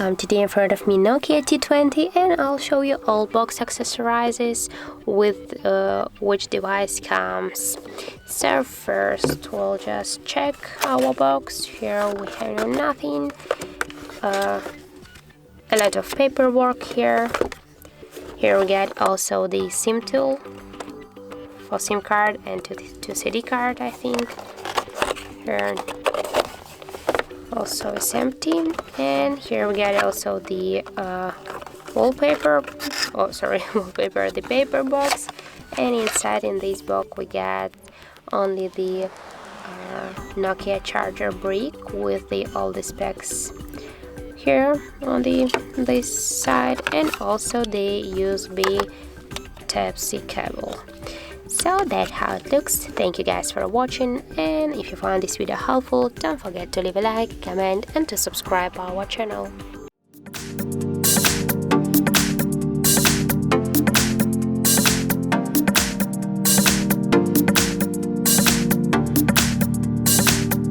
Today in front of me Nokia T20, and I'll show you all box accessories with which device comes. So first we'll just check our box. Here we have nothing, a lot of paperwork here. Here we get also the SIM tool for SIM card and to CD card, I think. Here also is empty, and here we get also the wallpaper. Wallpaper, the paper box, and inside in this box we get only the Nokia charger brick with all the specs here on this side, and also the USB Type-C cable. So that's how it looks. Thank you guys for watching, and if you found this video helpful, don't forget to leave a like, comment and to subscribe our channel.